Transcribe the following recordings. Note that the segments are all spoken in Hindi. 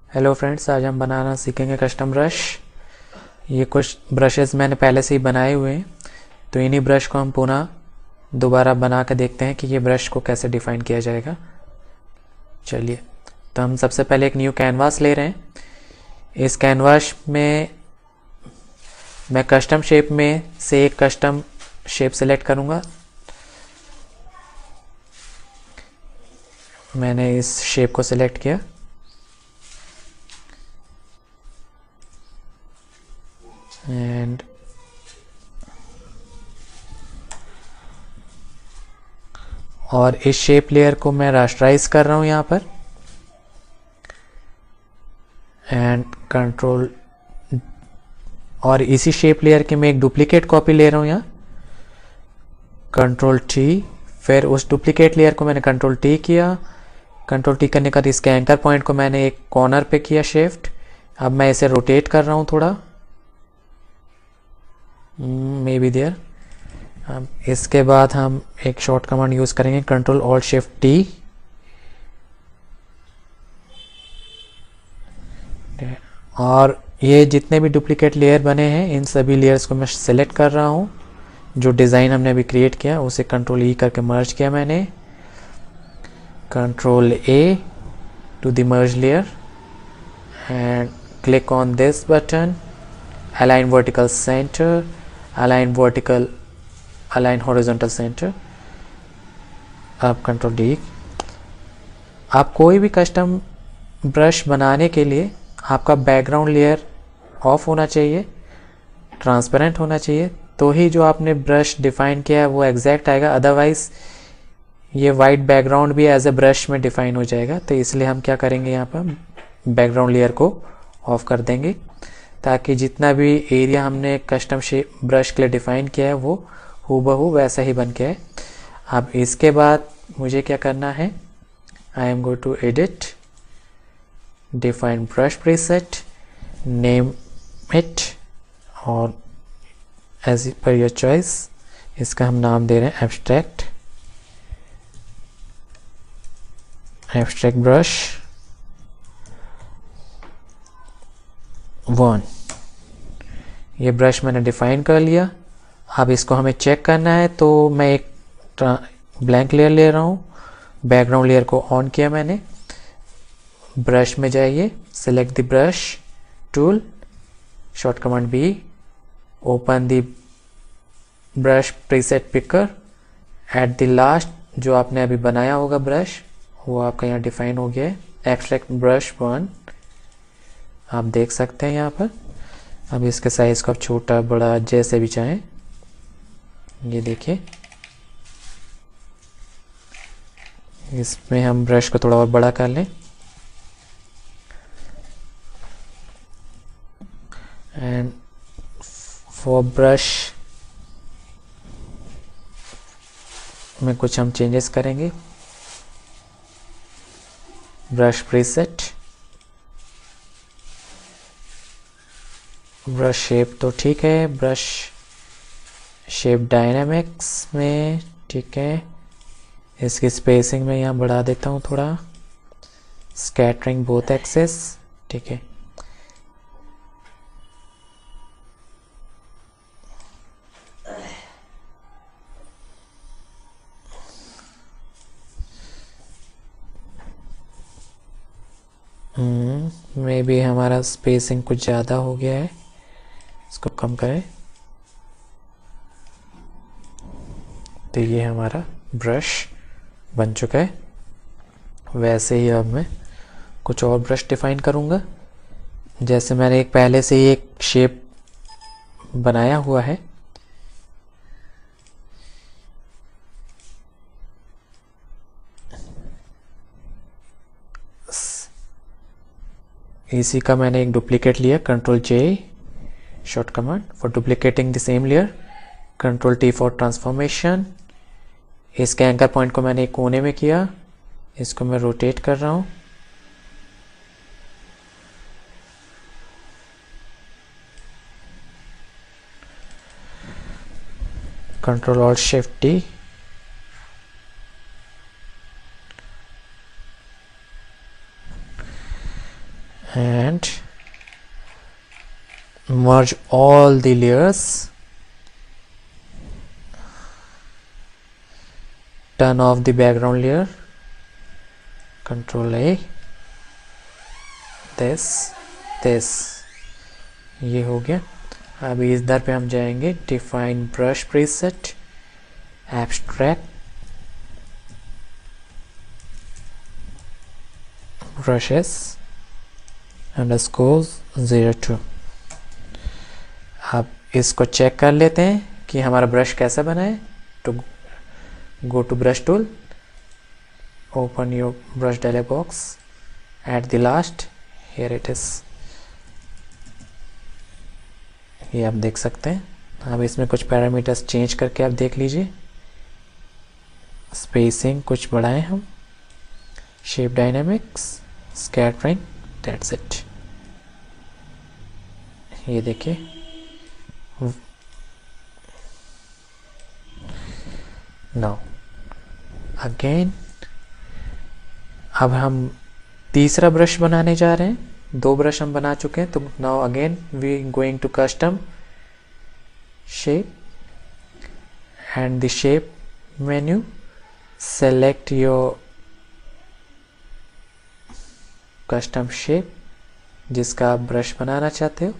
हेलो फ्रेंड्स, आज हम बनाना सीखेंगे कस्टम ब्रश। ये कुछ ब्रशेस मैंने पहले से ही बनाए हुए हैं, तो इन्हीं ब्रश को हम पुनः दोबारा बना के देखते हैं कि ये ब्रश को कैसे डिफ़ाइन किया जाएगा। चलिए, तो हम सबसे पहले एक न्यू कैनवास ले रहे हैं। इस कैनवास में मैं कस्टम शेप में से एक कस्टम शेप सेलेक्ट करूँगा। मैंने इस शेप को सेलेक्ट किया एंड और इस शेप लेयर को मैं रास्टराइज कर रहा हूँ यहाँ पर एंड कंट्रोल, और इसी शेप लेयर के मैं एक डुप्लीकेट कॉपी ले रहा हूँ यहाँ, कंट्रोल टी। फिर उस डुप्लीकेट लेयर को मैंने कंट्रोल टी किया। कंट्रोल टी करने का इसके एंकर पॉइंट को मैंने एक कॉर्नर पे किया शिफ्ट। अब मैं इसे रोटेट कर रहा हूँ थोड़ा, मे बी देयर। इसके बाद हम एक शॉर्ट कमांड यूज़ करेंगे, कंट्रोल ऑल्ट शिफ्ट टी। और ये जितने भी डुप्लीकेट लेयर बने हैं इन सभी लेयर्स को मैं सेलेक्ट कर रहा हूँ। जो डिज़ाइन हमने अभी क्रिएट किया उसे कंट्रोल ई करके मर्ज किया मैंने, control A to the merge layer and click on this button, align vertical centre, align vertical, align horizontal centre. अब कंट्रोल डी। आप कोई भी कस्टम ब्रश बनाने के लिए आपका बैकग्राउंड लेयर ऑफ होना चाहिए, ट्रांसपेरेंट होना चाहिए, तो ही जो आपने ब्रश डिफाइन किया है वो एग्जैक्ट आएगा। अदरवाइज ये वाइट बैकग्राउंड भी एज ए ब्रश में डिफाइन हो जाएगा। तो इसलिए हम क्या करेंगे, यहाँ पर बैकग्राउंड लेयर को ऑफ कर देंगे ताकि जितना भी एरिया हमने कस्टम शेप ब्रश के लिए डिफाइन किया है वो हूबहू वैसा ही बन के है। अब इसके बाद मुझे क्या करना है, I am go to edit, define brush preset, name it, और एज पर योर चॉइस इसका हम नाम दे रहे हैं एब्स्ट्रैक्ट, एब्स्ट्रैक्ट ब्रश 1। ये ब्रश मैंने डिफाइन कर लिया। अब इसको हमें चेक करना है, तो मैं एक ब्लैंक लेयर ले रहा हूँ। बैकग्राउंड लेयर को ऑन किया मैंने, ब्रश में जाइए, select the brush tool, short command B, open the brush preset picker. At the last जो आपने अभी बनाया होगा ब्रश वो आपका यहाँ डिफाइन हो गया है, एब्स्ट्रैक्ट ब्रश 1। आप देख सकते हैं यहाँ पर। अब इसके साइज को आप छोटा बड़ा जैसे भी चाहें, ये देखिए। इसमें हम ब्रश को थोड़ा और बड़ा कर लें एंड फॉर ब्रश में कुछ हम चेंजेस करेंगे। ब्रश प्रीसेट, ब्रश शेप तो ठीक है, ब्रश शेप डायनामिक्स में ठीक है। इसकी स्पेसिंग में यहाँ बढ़ा देता हूँ थोड़ा, स्कैटरिंग बोथ एक्सेस ठीक है। मे बी हमारा स्पेसिंग कुछ ज़्यादा हो गया है, इसको कम करें। तो ये हमारा ब्रश बन चुका है। वैसे ही अब मैं कुछ और ब्रश डिफाइन करूँगा। जैसे मैंने एक पहले से ही एक शेप बनाया हुआ है, इसी का मैंने एक डुप्लीकेट लिया, control J short command for duplicating the same layer, control T for transformation. इसके एंकर पॉइंट को मैंने एक कोने में किया, इसको मैं रोटेट कर रहा हूँ। Control alt shift T, and merge all the layers. Turn off the background layer, Control A, this ये हो गया। अभी इधर पे हम जाएंगे define brush preset, abstract brushes _02। अब इसको चेक कर लेते हैं कि हमारा ब्रश कैसा बना है। तो go to brush tool, open your brush dialog box, at the last here it is, ये आप देख सकते हैं। अब इसमें कुछ पैरामीटर्स चेंज करके आप देख लीजिए। स्पेसिंग कुछ बढ़ाएं हम, shape dynamics, scattering, that's it. ये देखिए नाउ अगेन अब हम तीसरा ब्रश बनाने जा रहे हैं। 2 ब्रश हम बना चुके हैं, तो now again we going to custom shape and the shape menu, select your custom shape जिसका आप ब्रश बनाना चाहते हो।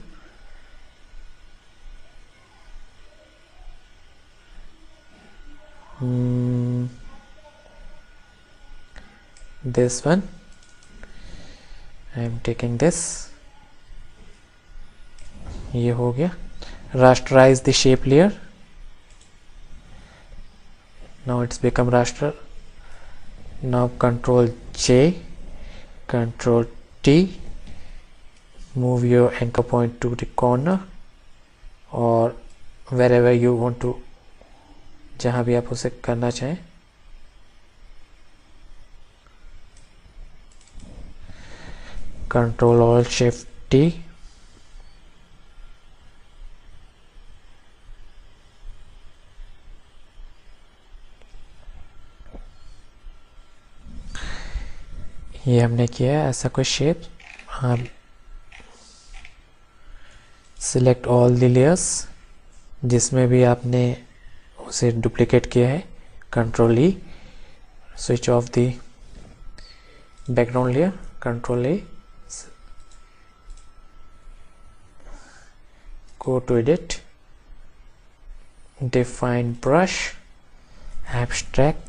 This one I am taking this, ये हो गया। rasterize the shape layer, now it's become raster। now Control J, Control T, move your anchor point to the corner or wherever you want to, जहां भी आप उसे करना चाहें। Control Alt Shift T, ये हमने किया है ऐसा कोई शेप। आप सिलेक्ट ऑल द लेयर्स जिसमें भी आपने उसे डुप्लीकेट किया है, Control E, switch off the background layer, Control A, go to edit, define brush, abstract,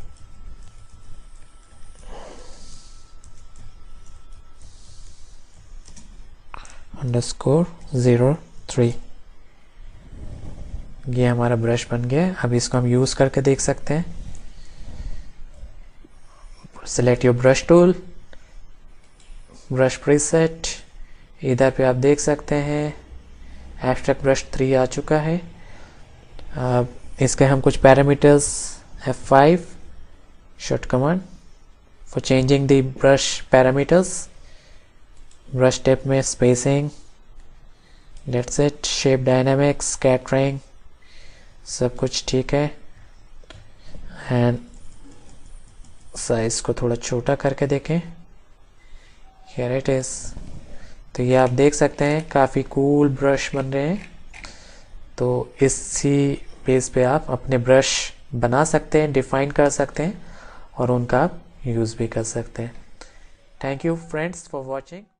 _03। ये हमारा ब्रश बन गया है। अब इसको हम यूज करके देख सकते हैं। Select your brush tool, brush preset, इधर पे आप देख सकते हैं एब्स्ट्रैक्ट ब्रश 3 आ चुका है। अब इसके हम कुछ parameters F5 short command for changing the brush parameters, brush tip में spacing, that's it, shape dynamics, scattering, सब कुछ ठीक है। एंड साइज को थोड़ा छोटा करके देखें, हियर इट इज। तो ये आप देख सकते हैं काफ़ी कूल ब्रश बन रहे हैं। तो इसी बेस पे आप अपने ब्रश बना सकते हैं, डिफाइन कर सकते हैं और उनका आप यूज़ भी कर सकते हैं। Thank you friends for watching.